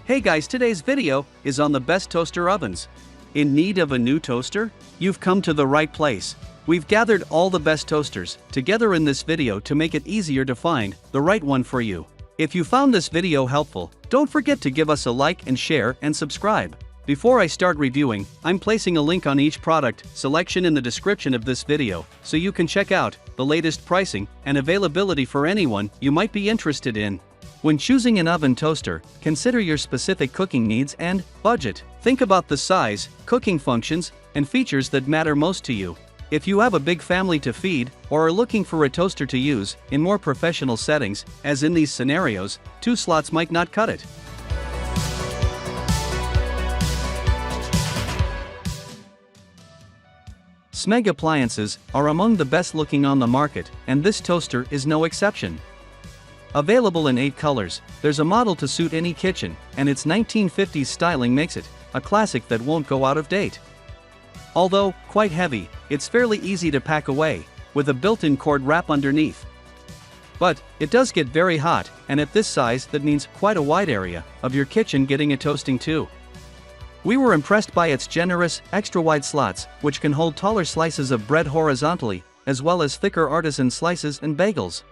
Hey guys, today's video is on the best toaster ovens. In need of a new toaster? You've come to the right place. We've gathered all the best toasters together in this video to make it easier to find the right one for you. If you found this video helpful, don't forget to give us a like and share and subscribe. Before I start reviewing, I'm placing a link on each product selection in the description of this video, so you can check out the latest pricing and availability for anyone you might be interested in. When choosing an oven toaster, consider your specific cooking needs and budget. Think about the size, cooking functions, and features that matter most to you. If you have a big family to feed, or are looking for a toaster to use in more professional settings, as in these scenarios, 2 slots might not cut it. Smeg appliances are among the best looking on the market, and this toaster is no exception. Available in 8 colors, there's a model to suit any kitchen, and its 1950s styling makes it a classic that won't go out of date. Although quite heavy, it's fairly easy to pack away, with a built-in cord wrap underneath. But it does get very hot, and at this size that means quite a wide area of your kitchen getting a toasting too. We were impressed by its generous, extra-wide slots, which can hold taller slices of bread horizontally, as well as thicker artisan slices and bagels.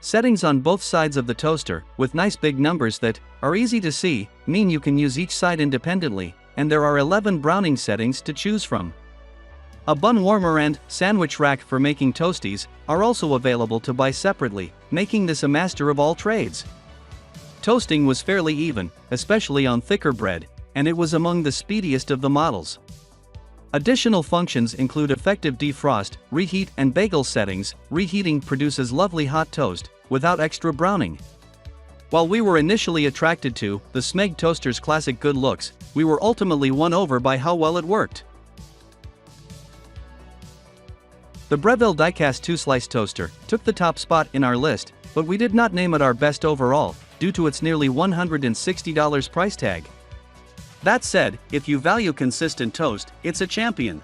Settings on both sides of the toaster, with nice big numbers that are easy to see, mean you can use each side independently, and there are 11 browning settings to choose from. A bun warmer and sandwich rack for making toasties are also available to buy separately, making this a master of all trades. Toasting was fairly even, especially on thicker bread, and it was among the speediest of the models. Additional functions include effective defrost, reheat and bagel settings. Reheating produces lovely hot toast, without extra browning. While we were initially attracted to the Smeg toaster's classic good looks, we were ultimately won over by how well it worked. The Breville Die-Cast 2-slice toaster took the top spot in our list, but we did not name it our best overall, due to its nearly $160 price tag. That said, if you value consistent toast, it's a champion.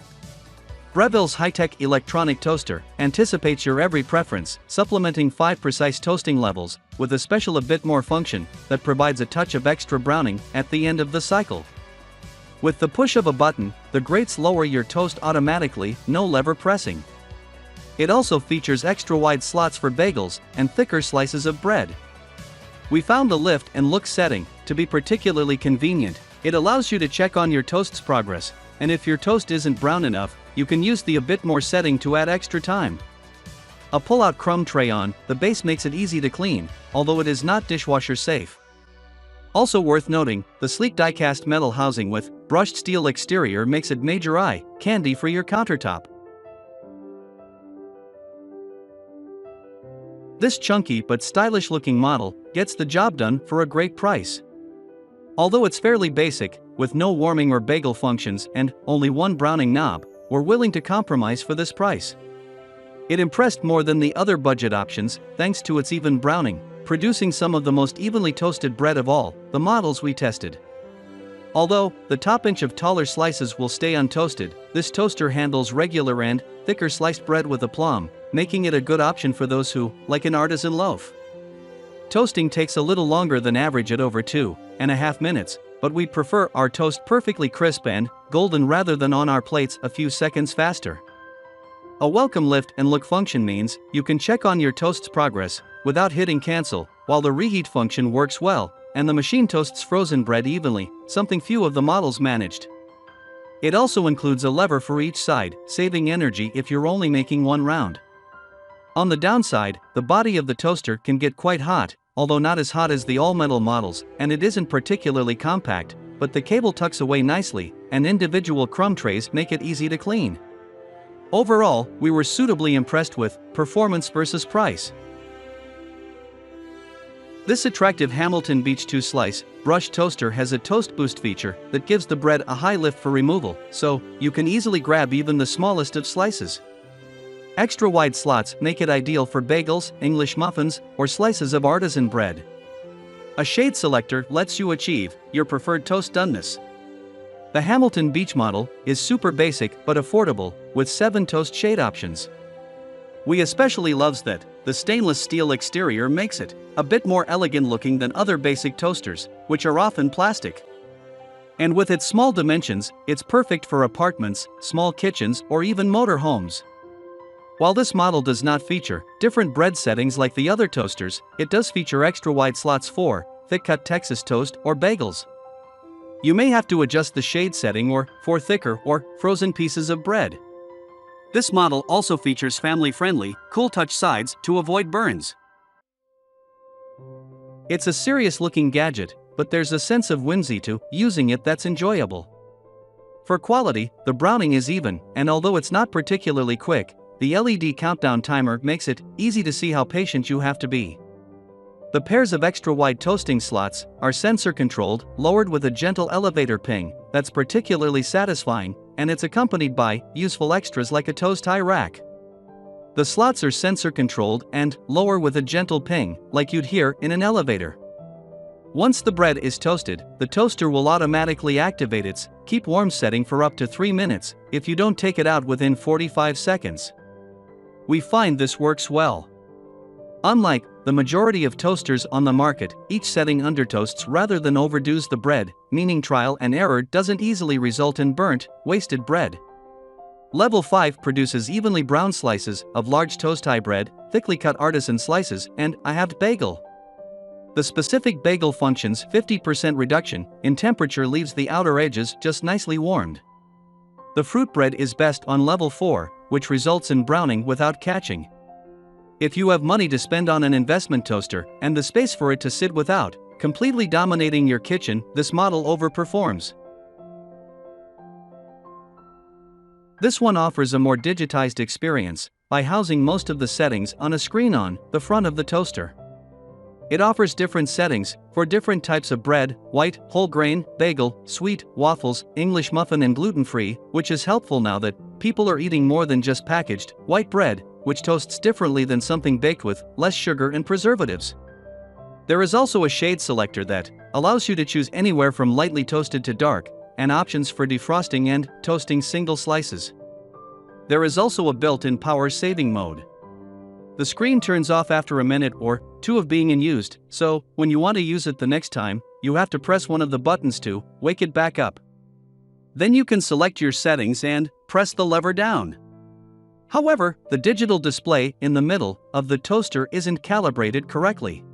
Breville's high-tech electronic toaster anticipates your every preference, supplementing 5 precise toasting levels, with a special a bit more function that provides a touch of extra browning at the end of the cycle. With the push of a button, the grates lower your toast automatically, no lever pressing. It also features extra-wide slots for bagels and thicker slices of bread. We found the lift and look setting to be particularly convenient. It allows you to check on your toast's progress, and if your toast isn't brown enough, you can use the a bit more setting to add extra time. A pull-out crumb tray on the base makes it easy to clean, although it is not dishwasher safe. Also worth noting, the sleek die-cast metal housing with brushed steel exterior makes it major eye candy for your countertop. This chunky but stylish-looking model gets the job done for a great price. Although it's fairly basic, with no warming or bagel functions and only one browning knob, we're willing to compromise for this price. It impressed more than the other budget options thanks to its even browning, producing some of the most evenly toasted bread of all the models we tested. Although the top inch of taller slices will stay untoasted, this toaster handles regular and thicker sliced bread with aplomb, making it a good option for those who like an artisan loaf. Toasting takes a little longer than average at over 2.5 minutes, but we'd prefer our toast perfectly crisp and golden rather than on our plates a few seconds faster. A welcome lift and look function means you can check on your toast's progress without hitting cancel, while the reheat function works well, and the machine toasts frozen bread evenly, something few of the models managed. It also includes a lever for each side, saving energy if you're only making one round. On the downside, the body of the toaster can get quite hot, although not as hot as the all-metal models, and it isn't particularly compact, but the cable tucks away nicely, and individual crumb trays make it easy to clean. Overall, we were suitably impressed with performance versus price. This attractive Hamilton Beach 2-slice brush toaster has a toast boost feature that gives the bread a high lift for removal, so you can easily grab even the smallest of slices. Extra wide slots make it ideal for bagels, English muffins, or slices of artisan bread. A shade selector lets you achieve your preferred toast doneness. The Hamilton Beach model is super basic but affordable, with 7 toast shade options. We especially loves that the stainless steel exterior makes it a bit more elegant looking than other basic toasters, which are often plastic. And with its small dimensions, it's perfect for apartments, small kitchens, or even motorhomes. While this model does not feature different bread settings like the other toasters, it does feature extra wide slots for thick-cut Texas toast or bagels. You may have to adjust the shade setting or for thicker or frozen pieces of bread. This model also features family-friendly, cool-touch sides to avoid burns. It's a serious-looking gadget, but there's a sense of whimsy to using it that's enjoyable. For quality, the browning is even, and although it's not particularly quick, the LED countdown timer makes it easy to see how patient you have to be. The pairs of extra-wide toasting slots are sensor-controlled, lowered with a gentle elevator ping that's particularly satisfying, and it's accompanied by useful extras like a toast tie rack. The slots are sensor-controlled and lower with a gentle ping, like you'd hear in an elevator. Once the bread is toasted, the toaster will automatically activate its keep warm setting for up to 3 minutes if you don't take it out within 45 seconds. We find this works well. Unlike the majority of toasters on the market, each setting undertoasts rather than overdoes the bread, meaning trial and error doesn't easily result in burnt, wasted bread. Level 5 produces evenly browned slices of large toast tie bread, thickly cut artisan slices, and a halved bagel. The specific bagel function's 50% reduction in temperature leaves the outer edges just nicely warmed. The fruit bread is best on level 4, which results in browning without catching. If you have money to spend on an investment toaster and the space for it to sit without completely dominating your kitchen, this model overperforms. This one offers a more digitized experience by housing most of the settings on a screen on the front of the toaster. It offers different settings for different types of bread: white, whole grain, bagel, sweet, waffles, English muffin, and gluten-free, which is helpful now that people are eating more than just packaged white bread, which toasts differently than something baked with less sugar and preservatives. There is also a shade selector that allows you to choose anywhere from lightly toasted to dark, and options for defrosting and toasting single slices. There is also a built-in power saving mode. The screen turns off after a minute or two of being in use, so when you want to use it the next time, you have to press one of the buttons to wake it back up. Then you can select your settings and press the lever down. However, the digital display in the middle of the toaster isn't calibrated correctly.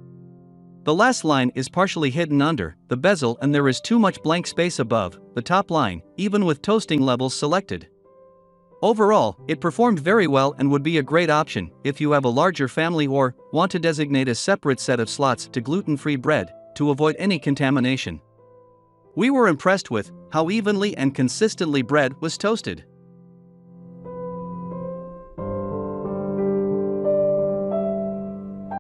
The last line is partially hidden under the bezel and there is too much blank space above the top line, even with toasting levels selected. Overall, it performed very well and would be a great option if you have a larger family or want to designate a separate set of slots to gluten-free bread to avoid any contamination. We were impressed with how evenly and consistently bread was toasted.